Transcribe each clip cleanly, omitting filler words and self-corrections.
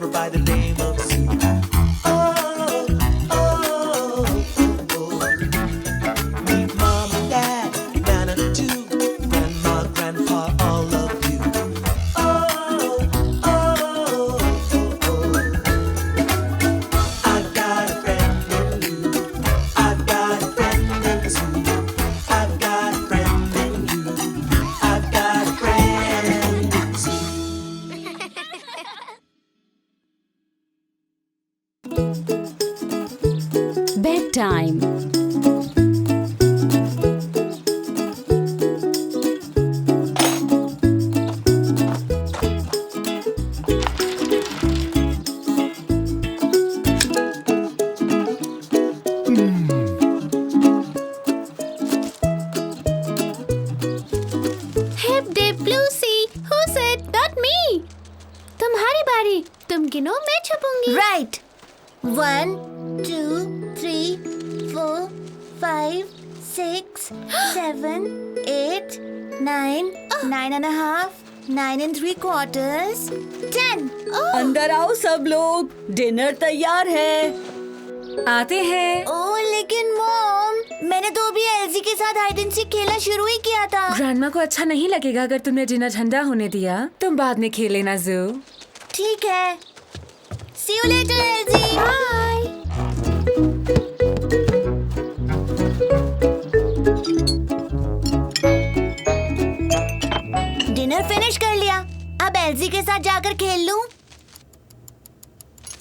lover by the name of Zoo. Oh, oh, oh, oh. Meet mom and dad, Nana too, grandma, grandpa, all of you. Oh, oh, oh, oh. I've got a friend in you. I've got a friend in Zoo. I've got a friend in you. I've got a friend in Zoo. Bedtime. Hip dip Lucy, who's it? Not me. तुम्हारी बारी. तुम गिनो, मैं छपूंगी. Right. 1, 2, 3, 4, 5, 6, 7, 8, 9, 9.5, 9 3/4, 10. अंदर आओ सब लोग, dinner तैयार है. आते हैं. ओह लेकिन मॉम, मैंने तो अभी एल्जी के साथ हाइड एंड सीक खेलना शुरू ही किया था. ग्रैंडमा को अच्छा नहीं लगेगा अगर तुमने डिनर ठंडा होने दिया. तुम बाद में खेल लेना जू. ठीक है. See you later, algae. Bye. Dinner finish कर लिया. अब एल्जी के साथ जाकर खेल लूं.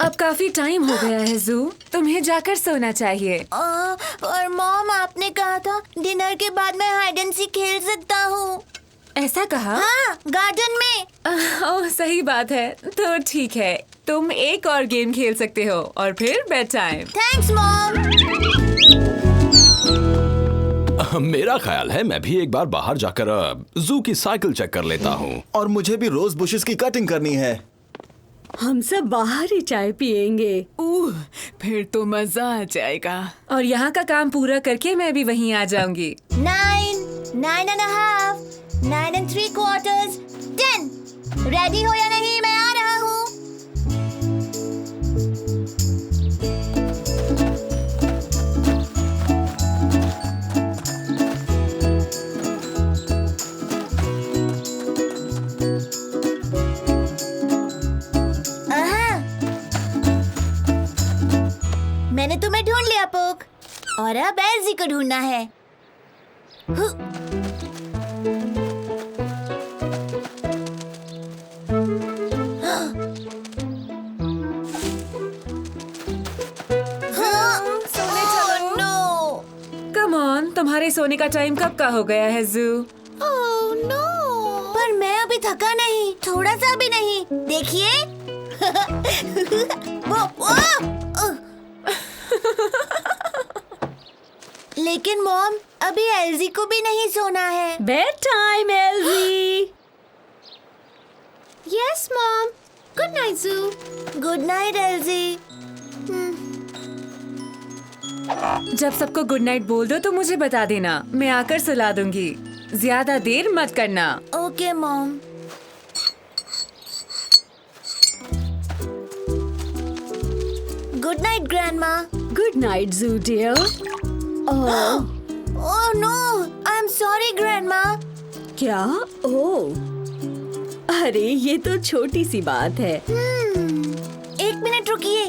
अब काफी टाइम हो गया है जू, तुम्हें जाकर सोना चाहिए. और मॉम, आपने कहा था डिनर के बाद मैं हाइड एंड सीक खेल सकता हूँ. ऐसा कहा? हाँ, गार्डन में. ओह सही बात है. तो ठीक है, तुम एक और गेम खेल सकते हो और फिर बेड टाइम. Thanks mom. मेरा ख्याल है मैं भी एक बार बाहर जाकर जू की साइकिल चेक कर लेता हूँ. और मुझे भी रोज बुशेस की कटिंग करनी है. हम सब बाहर ही चाय पियेंगे. फिर तो मजा आ जाएगा. और यहाँ का काम पूरा करके मैं भी वहीं आ जाऊंगी. 9, 9.5, 9 3/4, 10. रेडी हो या नहीं, मैं आ रहा हूँ. मैंने तुम्हें ढूंढ लिया पोक, और अब एल्जी को ढूंढना है. सोने चलो. नो. कम ऑन, तुम्हारे सोने का टाइम कब का हो गया है जू? Oh no. पर मैं अभी थका नहीं, थोड़ा सा भी नहीं. देखिए. लेकिन मॉम, अभी एल्जी को भी नहीं सोना है. Bed time algae. Yes, Mom. Good night, Zoo. Good night algae. जब सबको गुड नाइट बोल दो तो मुझे बता देना, मैं आकर सुला दूंगी. ज्यादा देर मत करना. Okay mom. Good night grandma. Good night जू dear. Oh no, I am sorry grandma. क्या? ओह, अरे ये तो छोटी सी बात है. एक मिनट रुकिए.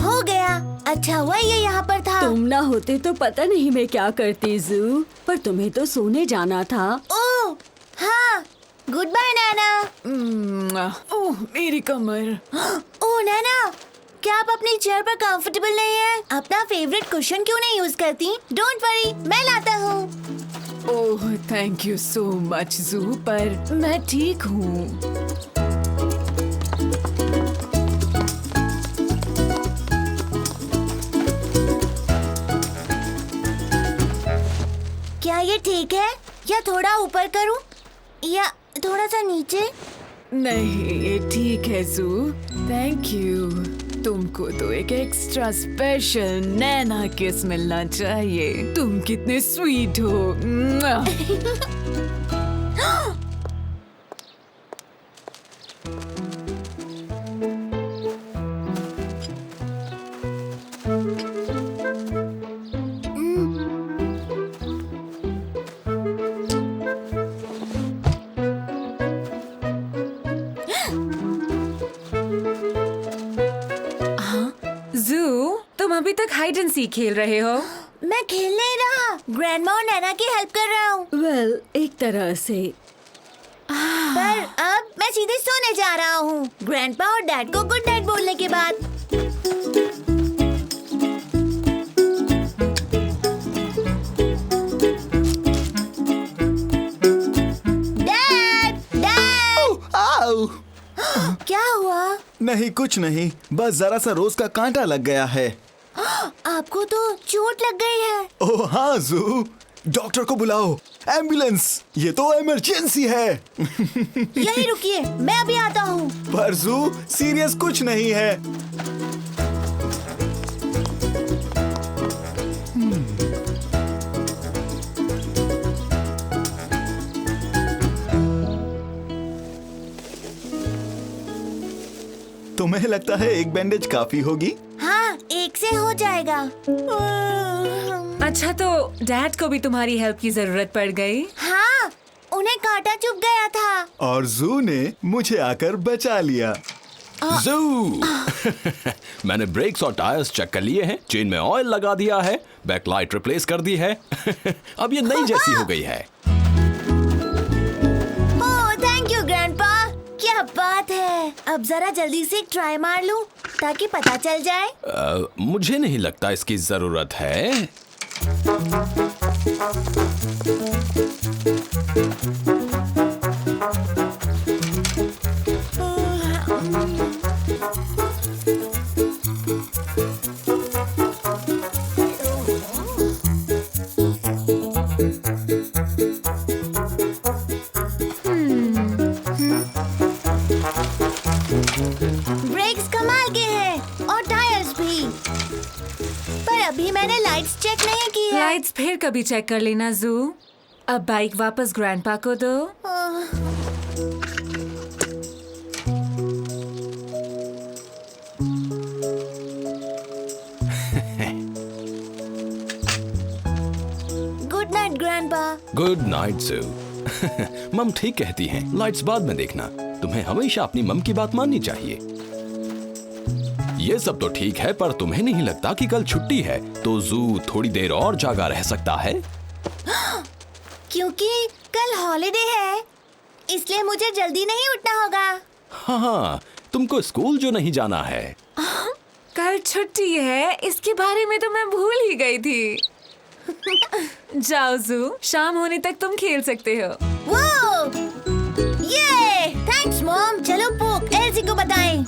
हो गया. अच्छा हुआ ये यहाँ पर था. तुम ना होते तो पता नहीं मैं क्या करती जू, पर तुम्हें तो सोने जाना था. ओह हाँ. गुड बाय नैना. ओह मेरी कमर. ओह नैना, क्या आप अपनी चेयर पर कंफर्टेबल नहीं है? अपना फेवरेट कुशन क्यों नहीं यूज करती? डोंट वरी, मैं लाता हूँ. Oh thank you so much जू, पर मैं ठीक हूँ. क्या ये ठीक है, या थोड़ा ऊपर करूँ, या थोड़ा सा नीचे? नहीं ये ठीक है जू, थैंक यू. तुमको तो एक एक्स्ट्रा स्पेशल नैना किस मिलना चाहिए। तुम कितने स्वीट हो। म्वा। जू, तुम अभी तक हाइड एंड सीक खेल रहे हो? मैं खेल नहीं रहा, ग्रैंडमा और नैना की हेल्प कर रहा हूँ। वेल, एक तरह से। पर अब मैं सीधे सोने जा रहा हूँ, ग्रैंडपा और डैड को गुड नाइट बोलने के बाद। डैड, डैड, आओ! क्या हुआ? नहीं, कुछ नहीं, बस जरा सा रोज का कांटा लग गया है। आपको तो चोट लग गई है। ओह हाँ जू, डॉक्टर को बुलाओ, एम्बुलेंस, ये तो इमरजेंसी है। यहीं रुकिए, मैं अभी आता हूँ। पर जू, सीरियस कुछ नहीं है। तुम्हें लगता है एक बैंडेज काफी होगी? हाँ, एक से हो जाएगा। अच्छा, तो डैड को भी तुम्हारी हेल्प की जरूरत पड़ गई? हाँ, उन्हें कांटा चुभ गया था। और जू ने मुझे आकर बचा लिया। जू मैंने ब्रेक्स और टायर्स चेक कर लिए हैं, चेन में ऑयल लगा दिया है, बैकलाइट रिप्लेस कर दी है। अब ये नई जैसी हो गई है। ओह, थैंक यू ग्रैंडपा, क्या बात है। अब जरा जल्दी से एक ट्राई मार लूं ताकि पता चल जाए। मुझे नहीं लगता इसकी जरूरत है। ब्रेक्स कमाल के हैं और टायर्स भी, पर अभी मैंने लाइट्स चेक नहीं की है। लाइट्स फिर कभी चेक कर लेना जू। अब बाइक वापस ग्रैंडपा को दो। Good night grandpa. Good night जू। मम ठीक कहती हैं, लाइट्स बाद में देखना। तुम्हें हमेशा अपनी मम की बात माननी चाहिए। ये सब तो ठीक है, पर तुम्हें नहीं लगता कि कल छुट्टी है तो जू थोड़ी देर और जागा रह सकता है? क्योंकि कल हॉलिडे है, इसलिए मुझे जल्दी नहीं उठना होगा। हाँ, तुमको स्कूल जो नहीं जाना है। कल छुट्टी है, इसके बारे में तो मैं भूल ही गई थी। जाओ जू, शाम होने तक तुम खेल सकते हो। वो, ये, थैंक्स मॉम। चलो पोक एल्सी को बताएं।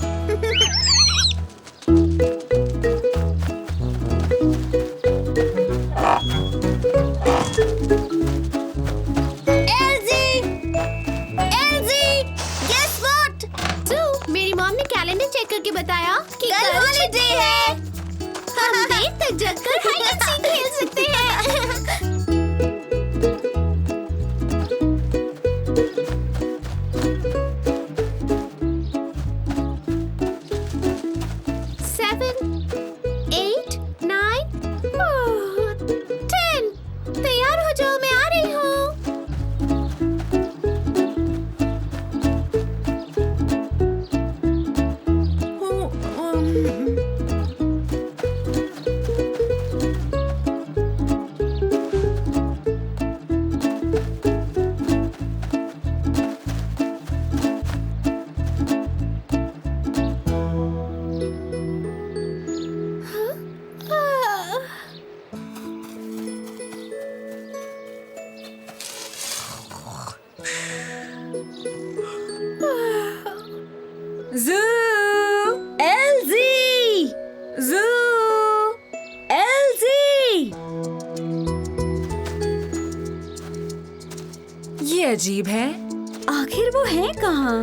मेरी मॉम ने कैलेंडर चेक करके बताया कि कल हॉलिडे है। हम देर तक जगकर हाइड एंड सीक खेल सकते हैं। 7, 8, 9, 10। तैयार हो जाओ, मैं आ रही हूँ। जू, एल्जी! जू, एल्जी! ये अजीब है। आखिर वो है कहाँ?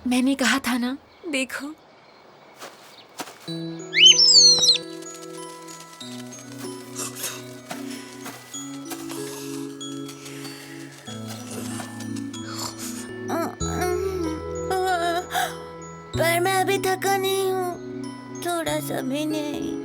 मैंने कहा था ना, देखो। पर मैं अभी थका नहीं हूँ, थोड़ा सा भी नहीं।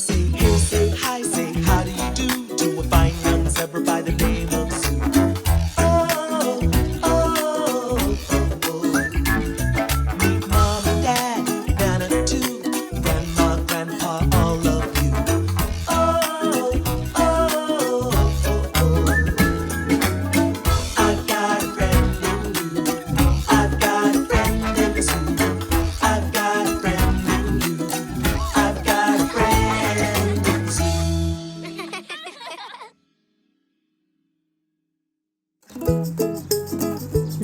Say hey, say hi, say how do you do to a fine young zebra by the name of Sue. Oh, oh, oh, oh. Meet mom and dad, Nana too, grandma, grandpa, all of you. Oh, oh, oh, oh. I've got a friend in you. I've got a friend in Sue. I've got a friend in you. I've got a friend in Sue.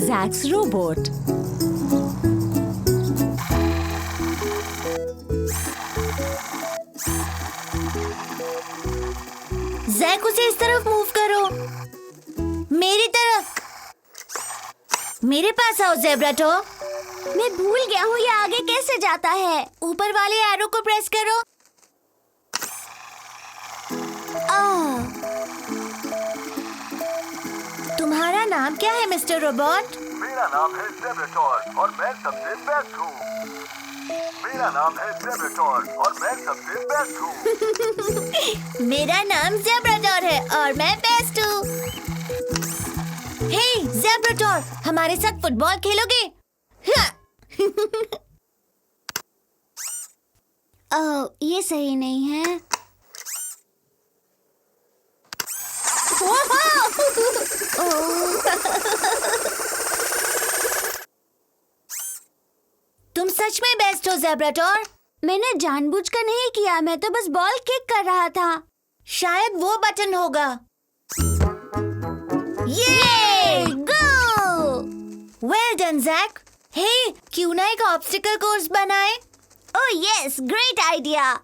Jack's robot. Jack, उसे इस तरफ move करो, मेरी तरफ। मेरे पास आओ ज़ेब्राटो। मैं भूल गया हूँ ये आगे कैसे जाता है। ऊपर वाले एरो को प्रेस करो। तुम्हारा नाम क्या है मिस्टर रोबोट? मेरा नाम है ज़ेब्राटोर और मैं सबसे बेस्ट हूँ। मेरा नाम है ज़ेब्राटोर और मैं सबसे बेस्ट हूँ। मेरा नाम ज़ेब्राटोर है और मैं बेस्ट हूँ। हे ज़ेब्राटोर, हमारे साथ फुटबॉल खेलोगे? हाँ। ओह, ये सही नहीं है। तुम सच में बेस्ट हो ज़ेब्राटोर। मैंने जानबूझकर नहीं किया, मैं तो बस बॉल किक कर रहा था। शायद वो बटन होगा। ये go! Well done Zack. Hey, क्यों ना एक ऑब्स्टिकल कोर्स बनाए? Oh yes, great idea.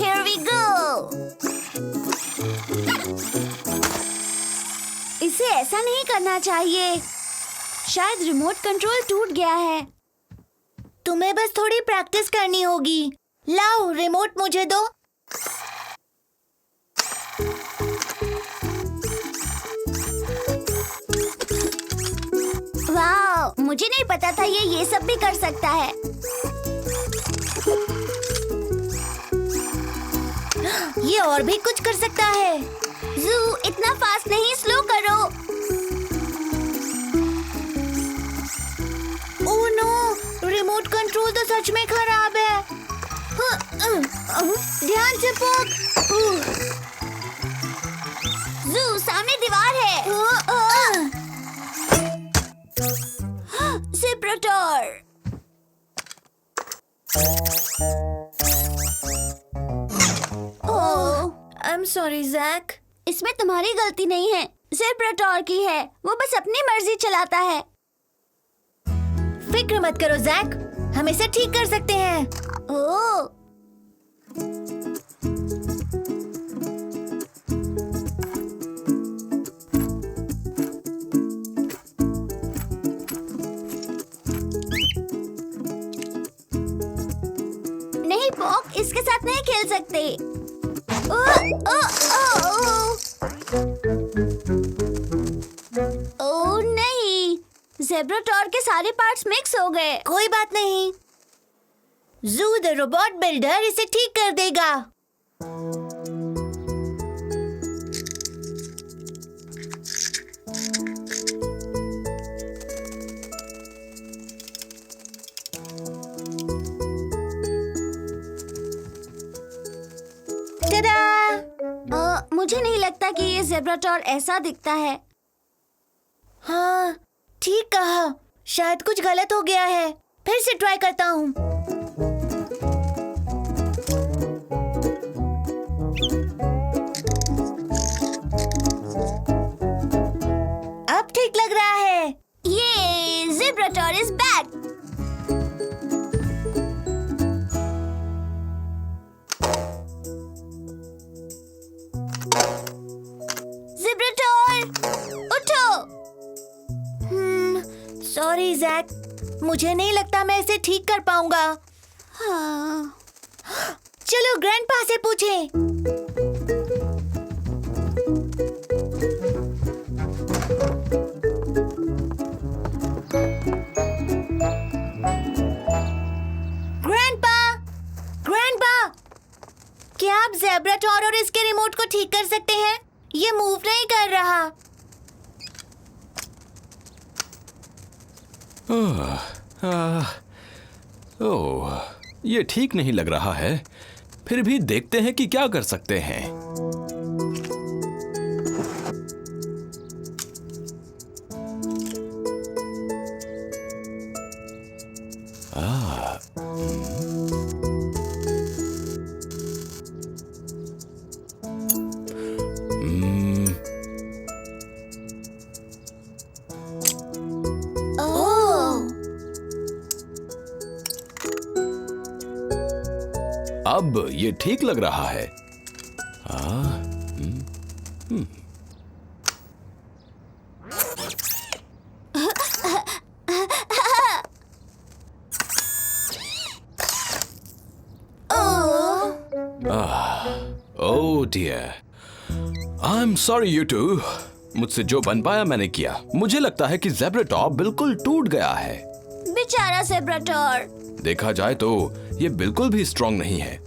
Here we go. इसे ऐसा नहीं करना चाहिए। शायद रिमोट कंट्रोल टूट गया है। तुम्हें बस थोड़ी प्रैक्टिस करनी होगी। लाओ, रिमोट मुझे दो। वाह, मुझे नहीं पता था ये सब भी कर सकता है। ये और भी कुछ कर सकता है। जू, इतना फास्ट नहीं, स्लो करो। ओह नो, रिमोट कंट्रोल तो सच में खराब है। ध्यान से पोक। जू, सामने दीवार है। ज़ेब्राटोर। I am sorry Zack. इसमें तुम्हारी गलती नहीं है, ज़ेब्राटोर की है। वो बस अपनी मर्जी चलाता है। फिक्र मत करो ज़ैक, हम इसे ठीक कर सकते हैं। ओह, नहीं पॉक, इसके साथ नहीं खेल सकते। ओह नहीं, ज़ेब्राटोर के सारे पार्ट्स मिक्स हो गए। कोई बात नहीं, जू द रोबोट बिल्डर इसे ठीक कर देगा। मुझे नहीं लगता कि ये ज़ेब्राटोर ऐसा दिखता है। हाँ, ठीक कहा। शायद कुछ गलत हो गया है। फिर से ट्राई करता हूँ। अब ठीक लग रहा है। ये ज़ेब्राटोर इज बैक। ज़ेब्राटोर, उठो। सॉरी जैक, मुझे नहीं लगता मैं इसे ठीक कर पाऊंगा। हाँ। चलो ग्रैंडपा से पूछें। ग्रैंडपा, क्या आप ज़ेब्राटोर और इसके रिमोट को ठीक कर सकते हैं? ये मूव नहीं कर रहा। ओह, ये ठीक नहीं लग रहा है। फिर भी देखते हैं कि क्या कर सकते हैं। अब ये ठीक लग रहा है। Oh dear, I am sorry you too. मुझसे जो बन पाया मैंने किया। मुझे लगता है कि ज़ेब्राटोर बिल्कुल टूट गया है। बेचारा ज़ेब्राटोर। देखा जाए तो ये बिल्कुल भी स्ट्रॉन्ग नहीं है।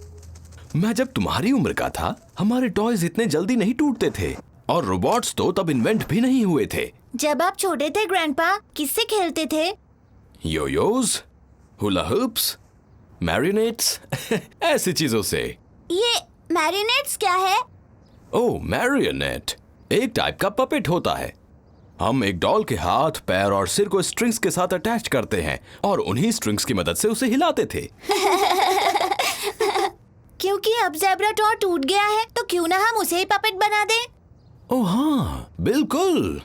मैं जब तुम्हारी उम्र का था, हमारे टॉयज इतने जल्दी नहीं टूटते थे, और रोबोट्स तो तब इन्वेंट भी नहीं हुए थे। जब आप छोटे थे ग्रैंडपा, किससे खेलते थे? योयोज, हुला हुप्स, मैरिनेट्स, ऐसी चीजों से। ये मैरिनेट्स क्या है? ओह, मैरियोनेट एक टाइप का पपेट होता है। हम एक डॉल के हाथ, पैर और सिर को स्ट्रिंग्स के साथ अटैच करते हैं और उन्हीं स्ट्रिंग्स की मदद से उसे हिलाते थे। क्योंकि अब ज़ेब्राटोर टूट गया है, तो क्यों ना हम उसे ही पपेट बना दें? ओह हाँ, बिल्कुल।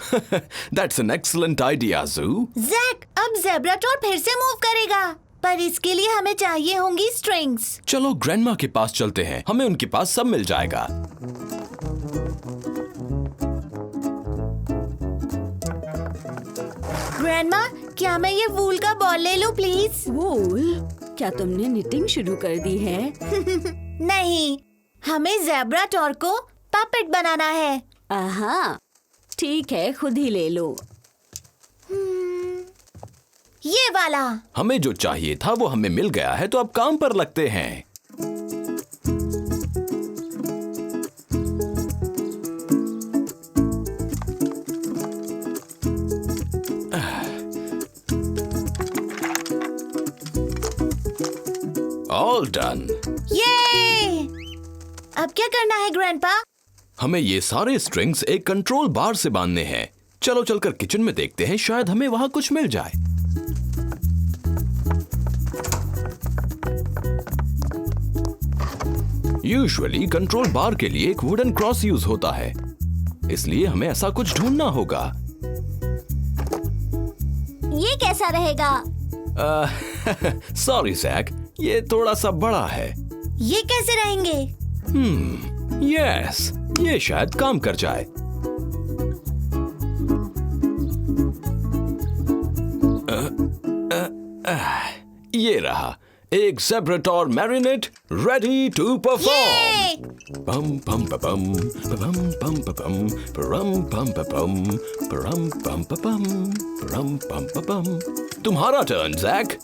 That's an excellent idea Zoo. Jack, अब ज़ेब्राटोर फिर से मूव करेगा, पर इसके लिए हमें चाहिए होंगी स्ट्रिंग्स। चलो ग्रैंडमा के पास चलते हैं, हमें उनके पास सब मिल जाएगा। ग्रैंडमा, क्या मैं ये वूल का बॉल ले लूं प्लीज? वूल? क्या तुमने निटिंग शुरू कर दी है? नहीं, हमें ज़ेब्राटोर को पपेट बनाना है। आहा, ठीक है, खुद ही ले लो। ये वाला। हमें जो चाहिए था वो हमें मिल गया है, तो अब काम पर लगते हैं। All done. ये! अब क्या करना है ग्रैंडपा? हमें ये सारे स्ट्रिंग्स एक कंट्रोल बार से बांधने हैं। चलो चलकर किचन में देखते हैं, शायद हमें वहां कुछ मिल जाए। यूजुअली कंट्रोल बार के लिए एक वुडन क्रॉस यूज होता है, इसलिए हमें ऐसा कुछ ढूंढना होगा। ये कैसा रहेगा? सॉरी जैक, ये थोड़ा सा बड़ा है। ये कैसे रहेंगे? यस, ये शायद काम कर जाए। ये रहा एक ज़ेब्राटोर मैरिनेट रेडी टू परफॉर्म। पम पम पम पम पम पम परम पम पम परम पम पम परम पम पम। तुम्हारा टर्न जैक।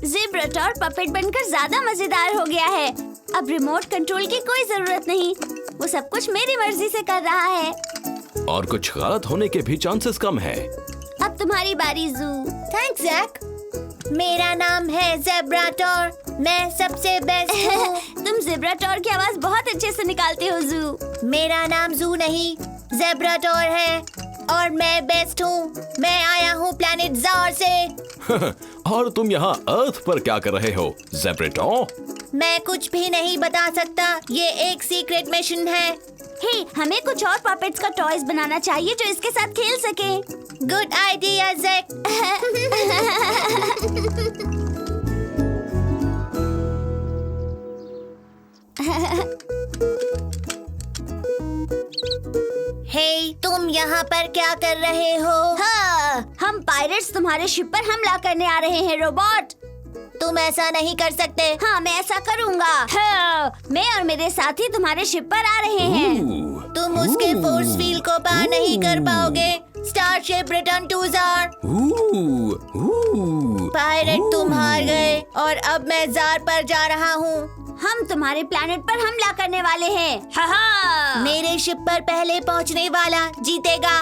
ज़ेब्राटोर पपेट बनकर ज्यादा मजेदार हो गया है। अब रिमोट कंट्रोल की कोई जरूरत नहीं, वो सब कुछ मेरी मर्जी से कर रहा है। और कुछ गलत होने के भी चांसेस कम है। अब तुम्हारी बारी ज़ू। Thanks Jack. मेरा नाम है ज़ेब्राटोर, मैं सबसे बेस्ट हूँ। तुम ज़ेब्राटोर की आवाज बहुत अच्छे से निकालते हो जू। मेरा नाम जू नहीं ज़ेब्राटोर है और मैं बेस्ट हूँ। मैं आया हूँ प्लैनेट ज़ार से। और तुम यहाँ अर्थ पर क्या कर रहे हो ज़ेब्राटोर? मैं कुछ भी नहीं बता सकता, ये एक सीक्रेट मिशन है। हे, हमें कुछ और पपेट्स का टॉयज बनाना चाहिए जो इसके साथ खेल सके। Good idea Zac. हे, तुम यहाँ पर क्या कर रहे हो? हाँ, हम पायरेट्स तुम्हारे शिप पर हमला करने आ रहे हैं रोबोट। तुम ऐसा नहीं कर सकते। हाँ, मैं ऐसा करूँगा। हाँ, मैं और मेरे साथी तुम्हारे शिप पर आ रहे हैं। तुम उसके फोर्स फील्ड को पार नहीं कर पाओगे। Starship return to Zar. Pirate, तुम हार गए और अब मैं ज़ार पर जा रहा हूँ। हम तुम्हारे प्लैनेट पर हमला करने वाले हैं। हा! मेरे शिप पर पहले पहुँचने वाला जीतेगा।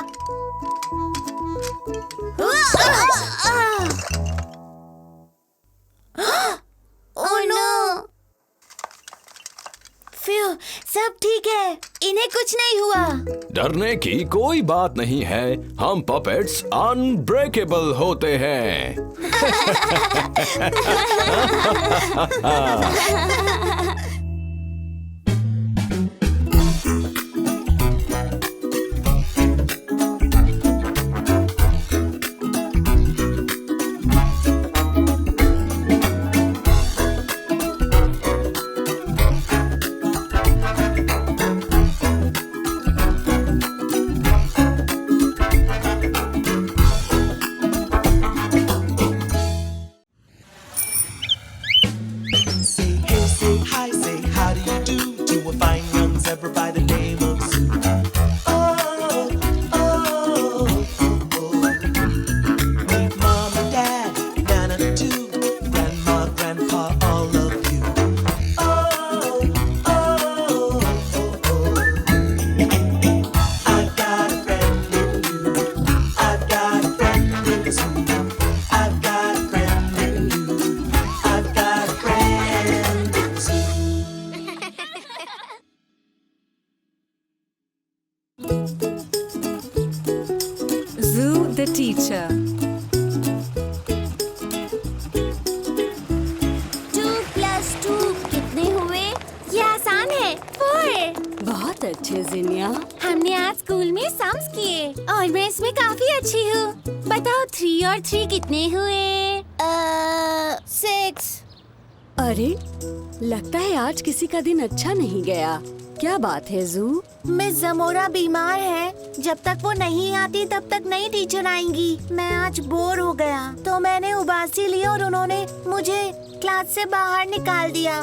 Oh no! फ्यू, सब ठीक है, इन्हें कुछ नहीं हुआ। डरने की कोई बात नहीं है, हम पपेट्स अनब्रेकेबल होते हैं। Say hey, say hi, say how do you do to a fine young zebra by the name of Zoo. Oh, oh, oh, oh. Meet mom and dad, Nana too, grandma, grandpa, all of you. Oh, oh, oh, oh. I've got a friend in you. I've got a friend in Zoo. I've got a friend in you. I've got a friend in Zoo. Zoo the teacher. 2 + 2 कितने हुए? ये आसान है, 4। बहुत अच्छे जिनिया। हमने आज school में सम्स किए और मैं इसमें काफी अच्छी हूँ। बताओ 3 और 3 कितने हुए? 6। अरे, लगता है आज किसी का दिन अच्छा नहीं गया। क्या बात है जू? मिस ज़मोरा बीमार है। जब तक वो नहीं आती तब तक नई टीचर आएंगी। मैं आज बोर हो गया तो मैंने उबासी ली और उन्होंने मुझे क्लास से बाहर निकाल दिया।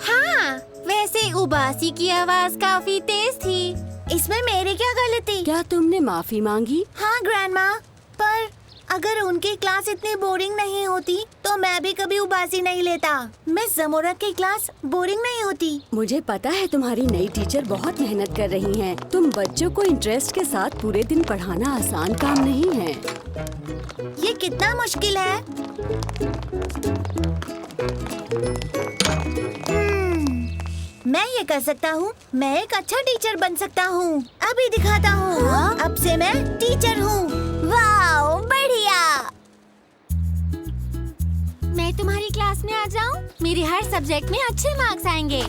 हाँ, वैसे उबासी की आवाज काफी तेज थी। इसमें मेरी क्या गलती? क्या तुमने माफी मांगी? हाँ ग्रैंडमा, पर अगर उनकी क्लास इतनी बोरिंग नहीं होती तो मैं भी कभी उबासी नहीं लेता। मिस ज़मोरा की क्लास बोरिंग नहीं होती। मुझे पता है तुम्हारी नई टीचर बहुत मेहनत कर रही हैं। तुम बच्चों को इंटरेस्ट के साथ पूरे दिन पढ़ाना आसान काम नहीं है। ये कितना मुश्किल है। मैं ये कर सकता हूँ। मैं एक अच्छा टीचर बन सकता हूँ। अभी दिखाता हूँ। अब से मैं टीचर हूँ। वाओ, बढ़िया। मैं तुम्हारी क्लास में आ जाऊँ? मेरे हर सब्जेक्ट में अच्छे मार्क्स आएंगे।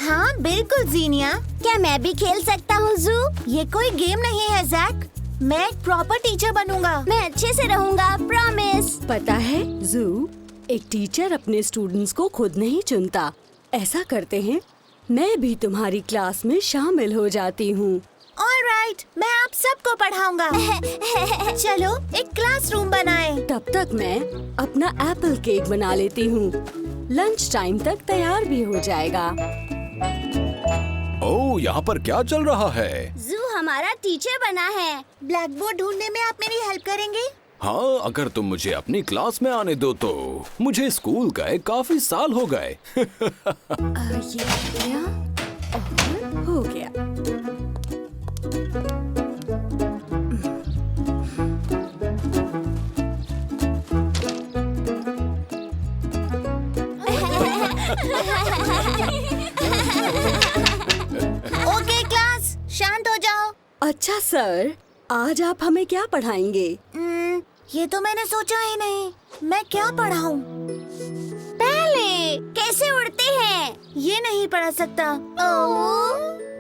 हाँ बिल्कुल जीनिया। क्या मैं भी खेल सकता हूँ जू? ये कोई गेम नहीं है ज़ैक। मैं एक प्रॉपर टीचर बनूंगा। मैं अच्छे से रहूंगा, प्रॉमिस। पता है जू, एक टीचर अपने स्टूडेंट्स को खुद नहीं चुनता। ऐसा करते हैं, मैं भी तुम्हारी क्लास में शामिल हो जाती हूँ। ऑलराइट, मैं आप सबको पढ़ाऊंगा। चलो एक क्लासरूम बनाएं। तब तक मैं अपना एप्पल केक बना लेती हूँ। लंच टाइम तक तैयार भी हो जाएगा। ओह, यहाँ पर क्या चल रहा है? जू हमारा टीचर बना है। ब्लैक बोर्ड ढूंढने में आप मेरी हेल्प करेंगे? हाँ, अगर तुम मुझे अपनी क्लास में आने दो तो। मुझे स्कूल गए काफी साल हो गए। ये क्या? और हो गया। ओके क्लास, शांत हो जाओ। अच्छा सर, आज आप हमें क्या पढ़ाएंगे? ये तो मैंने सोचा ही नहीं। मैं क्या पढ़ाऊं? पहले कैसे उड़ते हैं ये नहीं पढ़ा सकता।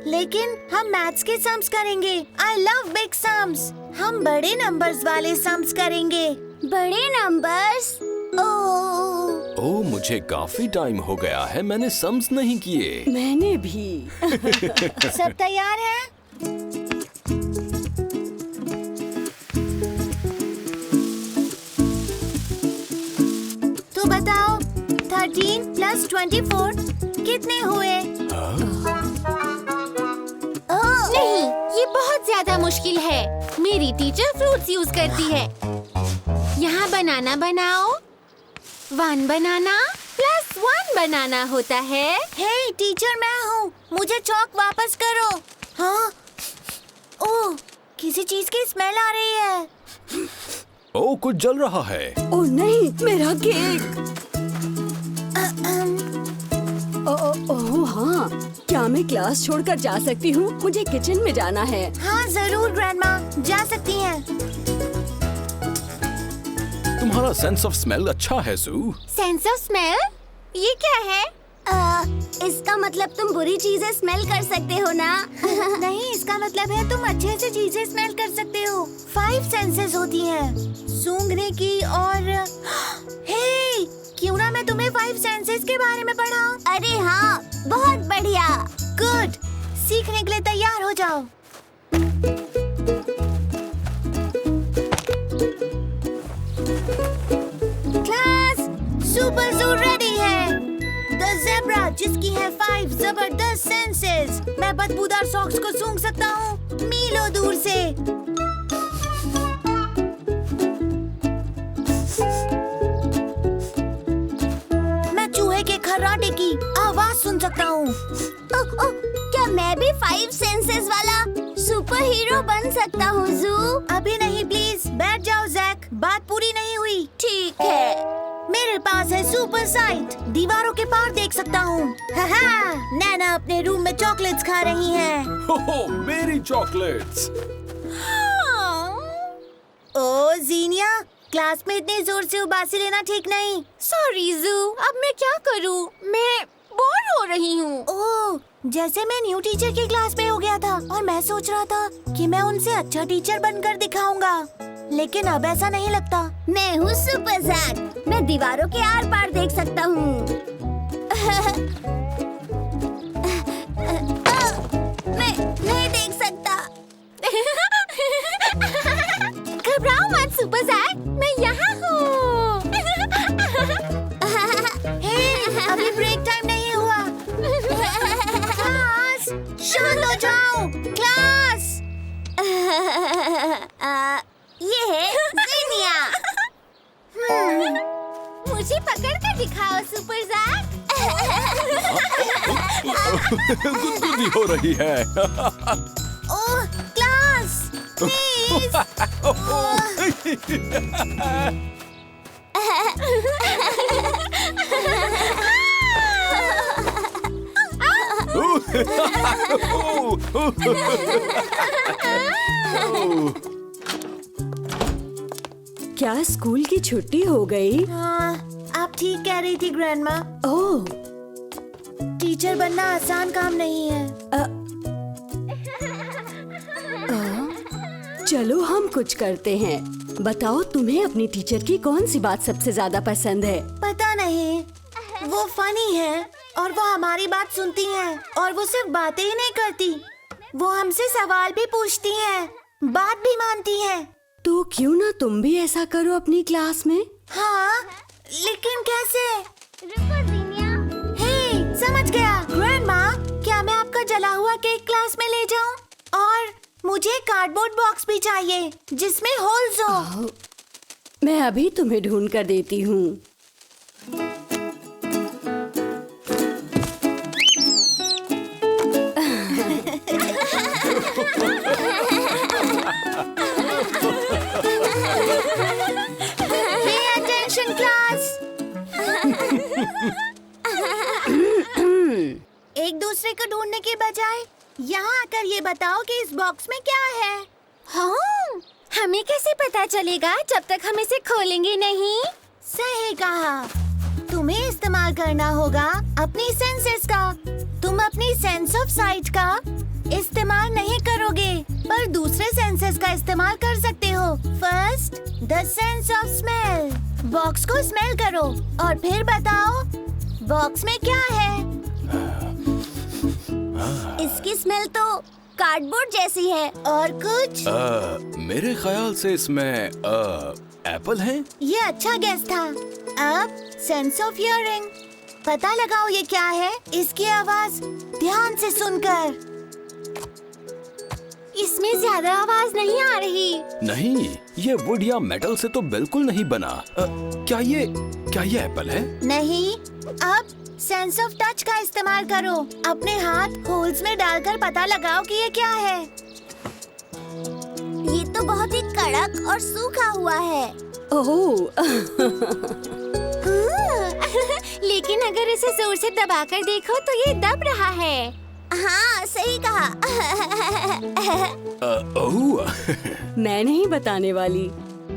लेकिन हम मैथ्स के सम्स करेंगे। I love big sums. हम बड़े नंबर्स वाले सम्स करेंगे। बड़े नंबर्स? ओह, मुझे काफी टाइम हो गया है, मैंने सम्स नहीं किए। मैंने भी। सब तैयार है? तो बताओ 13 + 24 कितने हुए? नहीं, ये बहुत ज्यादा मुश्किल है। मेरी टीचर फ्रूट्स यूज करती है। यहाँ बनाना बनाओ। 1 बनाना + 1 बनाना होता है। हे टीचर, मैं हूँ। मुझे चॉक वापस करो। हाँ? ओह, किसी चीज की स्मेल आ रही है। ओह, कुछ जल रहा है। ओह नहीं, मेरा केक। ओह हाँ, क्या मैं क्लास छोड़कर जा सकती हूँ? मुझे किचन में जाना है। हाँ जरूर ग्रैंडमा, जा सकती हैं। तुम्हारा सेंस ऑफ स्मेल अच्छा है सू। Sense of smell? ये क्या है? इसका मतलब तुम बुरी चीजें स्मेल कर सकते हो ना? नहीं, इसका मतलब है तुम अच्छे से चीजें स्मेल कर सकते हो। 5 सेंसेस होती हैं, सूंघने की और हे, क्यों ना मैं तुम्हें 5 सेंसेस के बारे में पढ़ाऊं? अरे हाँ, बहुत बढ़िया। गुड, सीखने के लिए तैयार हो जाओ। क्लास, सुपर ज़ू रेडी है। द ज़ेब्रा जिसकी है 5 जबरदस्त सेंसेस। मैं बदबूदार सॉक्स को सूंघ सकता हूँ मीलों दूर से। मैं चूहे के खर्राटे की आवाज सुन सकता हूँ। क्या मैं भी 5 सेंसेस वाला सुपर हीरो बन सकता हूँ ज़ू? अभी नहीं प्लीज, बैठ जाओ जैक, बात पूरी नहीं हुई। ठीक है। मेरे पास है सुपर साइट, दीवारों के पार देख सकता हूँ। नैना अपने रूम में चॉकलेट्स खा रही है। हो, मेरी चॉकलेट्स। ओ जीनिया, क्लास में इतनी जोर से उबासी लेना ठीक नहीं। सॉरी ज़ू, अब मैं क्या करूँ? मैं बोर हो रही हूँ। ओह, जैसे मैं न्यू टीचर की क्लास में हो गया था और मैं सोच रहा था कि मैं उनसे अच्छा टीचर बनकर दिखाऊंगा, लेकिन अब ऐसा नहीं लगता। मैं हूँ सुपर जैक, मैं दीवारों के आर पार देख सकता हूँ। मैं नहीं देख सकता। घबराओ मत सुपर जैक, मैं यहाँ हूँ। हे, अभी ब्रेक टाइम नहीं हुआ। क्लास, शांत हो जाओ। क्लास, ये है जीनिया। मुझे पकड़ कर दिखाओ सुपर जैक। गुदगुदी हो रही है। ओह क्लास, प्लीज। क्या स्कूल की छुट्टी हो गई? आप ठीक कह रही थी ग्रैंडमा। ओह, टीचर बनना आसान काम नहीं है। चलो हम कुछ करते हैं। बताओ, तुम्हें अपनी टीचर की कौन सी बात सबसे ज्यादा पसंद है? पता नहीं, वो फनी है और वो हमारी बात सुनती है और वो सिर्फ बातें ही नहीं करती, वो हमसे सवाल भी पूछती है, बात भी मानती है। तो क्यों ना तुम भी ऐसा करो अपनी क्लास में? हाँ, लेकिन कैसे? रुको जीनिया। हे, समझ गया। ग्रैंडमा, क्या मैं आपका जला हुआ केक क्लास में ले जाऊं? और मुझे कार्डबोर्ड बॉक्स भी चाहिए जिसमें होल्स हो। मैं अभी तुम्हें ढूंढ कर देती हूँ। Pay attention class. एक दूसरे को ढूंढने के बजाय यहाँ आकर ये बताओ कि इस बॉक्स में क्या है। हाँ, हमें कैसे पता चलेगा जब तक हम इसे खोलेंगे नहीं? सही कहा। तुम्हें इस्तेमाल करना होगा अपनी सेंसेस का। तुम अपनी सेंस ऑफ साइट का इस्तेमाल नहीं करोगे, पर दूसरे सेंसेस का इस्तेमाल कर सकते हो। First, the sense of smell. Box को स्मेल करो और फिर बताओ बॉक्स में क्या है। इसकी स्मेल तो कार्डबोर्ड जैसी है। और कुछ? मेरे ख्याल से इसमें एप्पल है। ये अच्छा गेस था। अब सेंस ऑफ हियरिंग। पता लगाओ ये क्या है। इसकी आवाज ध्यान से सुनकर। इसमें ज्यादा आवाज नहीं आ रही। नहीं, ये वुड या मेटल से तो बिल्कुल नहीं बना। क्या ये एप्पल है? नहीं। अब सेंस ऑफ टच का इस्तेमाल करो। अपने हाथ होल्स में डालकर पता लगाओ कि ये क्या है। ये तो बहुत ही कड़क और सूखा हुआ है। ओह, लेकिन अगर इसे जोर से दबाकर देखो तो ये दब रहा है। हाँ, सही कहा। ओह, मैं नहीं बताने वाली।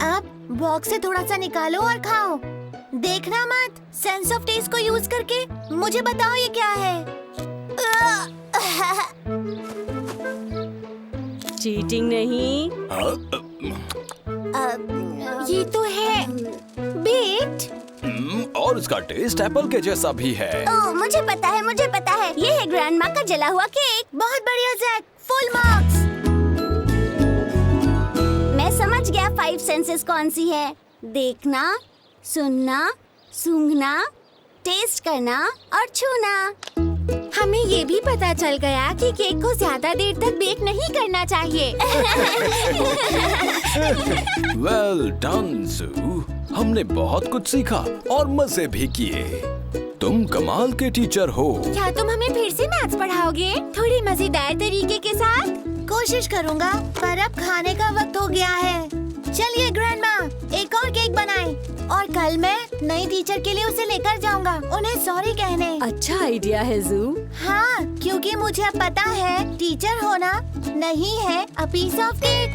अब बॉक्स से थोड़ा सा निकालो और खाओ। देखना मत। सेंस ऑफ टेस्ट को यूज करके मुझे बताओ ये क्या है। चीटिंग नहीं। ये तो है बेट। और इसका टेस्ट एप्पल के जैसा भी है। ओह, मुझे पता है। ये है ग्रैंडमा का जला हुआ केक। बहुत बढ़िया जैक, फुल मार्क्स। मैं समझ गया 5 सेंसेस कौन सी है। देखना, सुनना, सूंघना, टेस्ट करना और छूना। हमें ये भी पता चल गया कि केक को ज्यादा देर तक बेक नहीं करना चाहिए। वेल डन सू, हमने बहुत कुछ सीखा और मजे भी किए। तुम कमाल के टीचर हो। क्या तुम हमें फिर से मैथ्स पढ़ाओगे थोड़ी मजेदार तरीके के साथ? कोशिश करूँगा, पर अब खाने का वक्त हो गया है। चलिए ग्रैंडमा, एक और केक बनाएं और कल मैं नई टीचर के लिए उसे लेकर जाऊंगा, उन्हें सॉरी कहने। अच्छा आइडिया है जू। हाँ, क्योंकि मुझे अब पता है टीचर होना नहीं है अ पीस ऑफ केक।